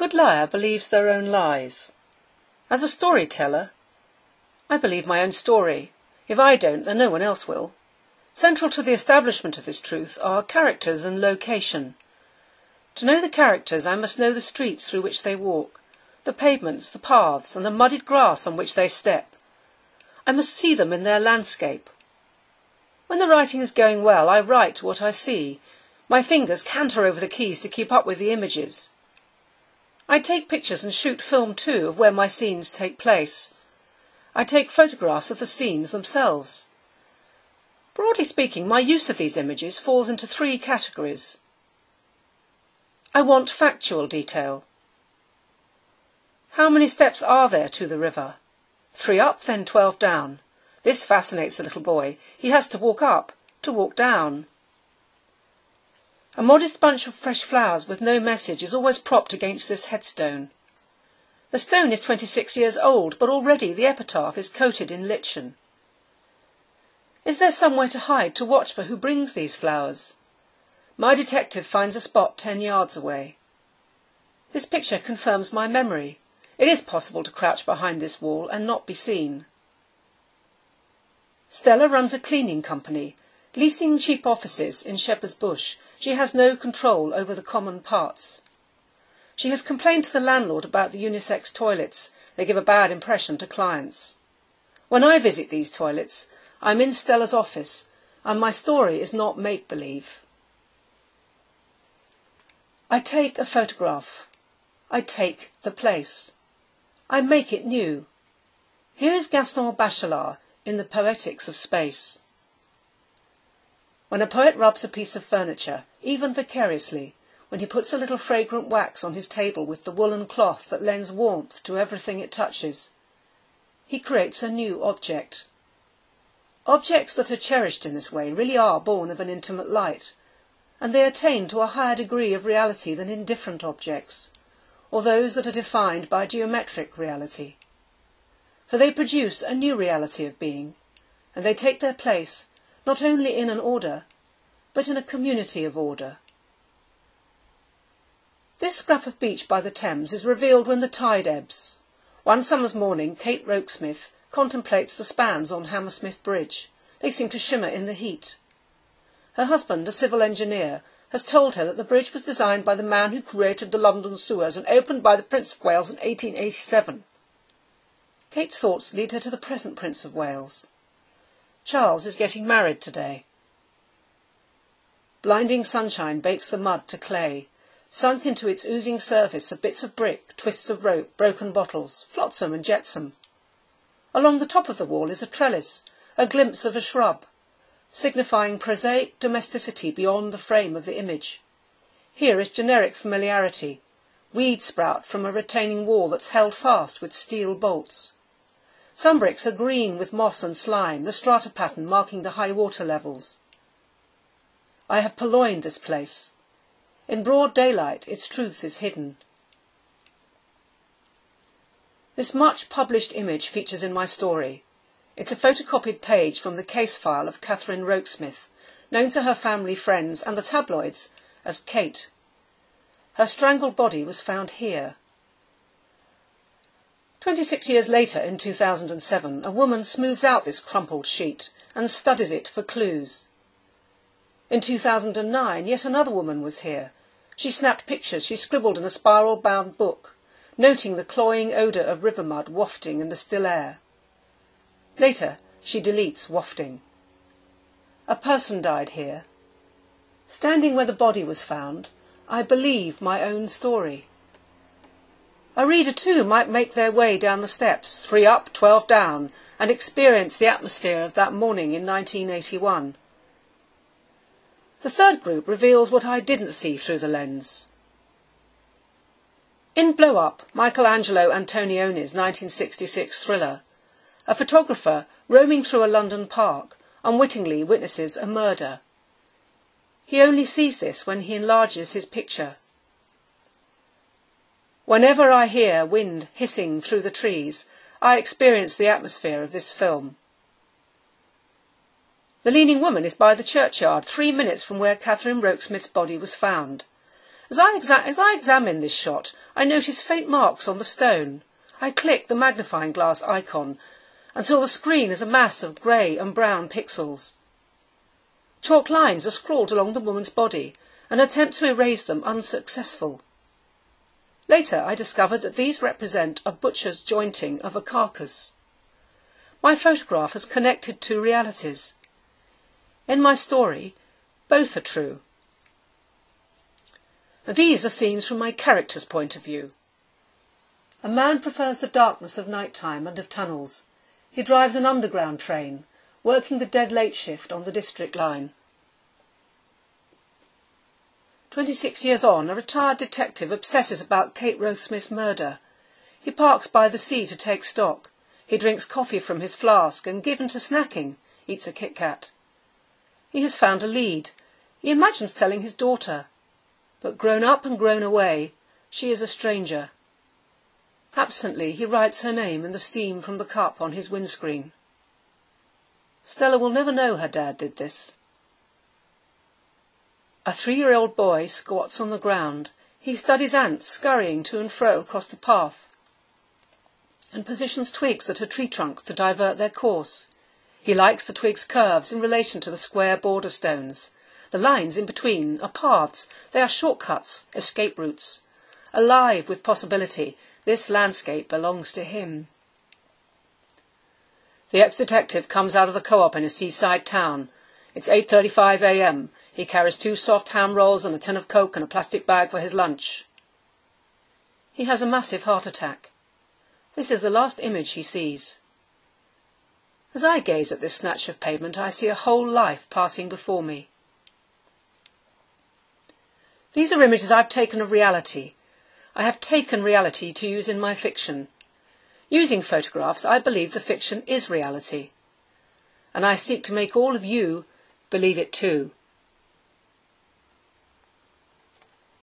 good liar believes their own lies. As a storyteller, I believe my own story. If I don't, then no one else will. Central to the establishment of this truth are characters and location. To know the characters, I must know the streets through which they walk, the pavements, the paths, and the muddied grass on which they step. I must see them in their landscape. When the writing is going well, I write what I see. My fingers canter over the keys to keep up with the images. I take pictures and shoot film too of where my scenes take place. I take photographs of the scenes themselves. Broadly speaking, my use of these images falls into three categories. I want factual detail. How many steps are there to the river? 3 up, then 12 down. This fascinates the little boy. He has to walk up, to walk down. A modest bunch of fresh flowers with no message is always propped against this headstone. The stone is 26 years old, but already the epitaph is coated in lichen. Is there somewhere to hide, to watch for who brings these flowers? My detective finds a spot 10 yards away. This picture confirms my memory. It is possible to crouch behind this wall and not be seen. Stella runs a cleaning company, leasing cheap offices in Shepherd's Bush. She has no control over the common parts. She has complained to the landlord about the unisex toilets. They give a bad impression to clients. When I visit these toilets, I'm in Stella's office, and my story is not make-believe. I take a photograph. I take the place. I make it new. Here is Gaston Bachelard in the Poetics of Space. When a poet rubs a piece of furniture, even vicariously, when he puts a little fragrant wax on his table with the woolen cloth that lends warmth to everything it touches, he creates a new object. Objects that are cherished in this way really are born of an intimate light, and they attain to a higher degree of reality than indifferent objects, or those that are defined by geometric reality. For they produce a new reality of being, and they take their place not only in an order, but in a community of order. This scrap of beach by the Thames is revealed when the tide ebbs. One summer's morning, Kate Rokesmith contemplates the spans on Hammersmith Bridge. They seem to shimmer in the heat. Her husband, a civil engineer, has told her that the bridge was designed by the man who created the London sewers and opened by the Prince of Wales in 1887. Kate's thoughts lead her to the present Prince of Wales. Charles is getting married today. Blinding sunshine bakes the mud to clay. Sunk into its oozing surface are bits of brick, twists of rope, broken bottles, flotsam and jetsam. Along the top of the wall is a trellis, a glimpse of a shrub, signifying prosaic domesticity beyond the frame of the image. Here is generic familiarity, weed sprout from a retaining wall that's held fast with steel bolts. Some bricks are green with moss and slime, the strata pattern marking the high water levels. I have purloined this place. In broad daylight, its truth is hidden. This much published image features in my story. It's a photocopied page from the case file of Catherine Rokesmith, known to her family, friends and the tabloids as Kate. Her strangled body was found here. 26 years later, in 2007, a woman smooths out this crumpled sheet and studies it for clues. In 2009, yet another woman was here. She snapped pictures she scribbled in a spiral-bound book, noting the cloying odour of river mud wafting in the still air. Later, she deletes wafting. A person died here. Standing where the body was found, I believe my own story. A reader too might make their way down the steps, 3 up, 12 down, and experience the atmosphere of that morning in 1981. The third group reveals what I didn't see through the lens. In Blow Up, Michelangelo Antonioni's 1966 thriller, a photographer roaming through a London park unwittingly witnesses a murder. He only sees this when he enlarges his picture. Whenever I hear wind hissing through the trees, I experience the atmosphere of this film. The Leaning Woman is by the churchyard, 3 minutes from where Catherine Rokesmith's body was found. As I examine this shot, I notice faint marks on the stone. I click the magnifying glass icon until the screen is a mass of grey and brown pixels. Chalk lines are scrawled along the woman's body, an attempt to erase them unsuccessful. Later I discovered that these represent a butcher's jointing of a carcass. My photograph has connected two realities. In my story, both are true. These are scenes from my character's point of view. A man prefers the darkness of night time and of tunnels. He drives an underground train, working the dead late shift on the district line. 26 years on, a retired detective obsesses about Kate Rothsmith's murder. He parks by the sea to take stock. He drinks coffee from his flask and, given to snacking, eats a Kit Kat. He has found a lead. He imagines telling his daughter. But grown up and grown away, she is a stranger. Absently, he writes her name in the steam from the cup on his windscreen. Stella will never know her dad did this. A 3-year-old boy squats on the ground. He studies ants scurrying to and fro across the path and positions twigs at a tree trunk to divert their course. He likes the twig's curves in relation to the square border stones. The lines in between are paths. They are shortcuts, escape routes. Alive with possibility, this landscape belongs to him. The ex-detective comes out of the co-op in a seaside town. It's 8:35 a.m. He carries 2 soft ham rolls and a tin of Coke and a plastic bag for his lunch. He has a massive heart attack. This is the last image he sees. As I gaze at this snatch of pavement, I see a whole life passing before me. These are images I've taken of reality. I have taken reality to use in my fiction. Using photographs, I believe the fiction is reality. And I seek to make all of you believe it too.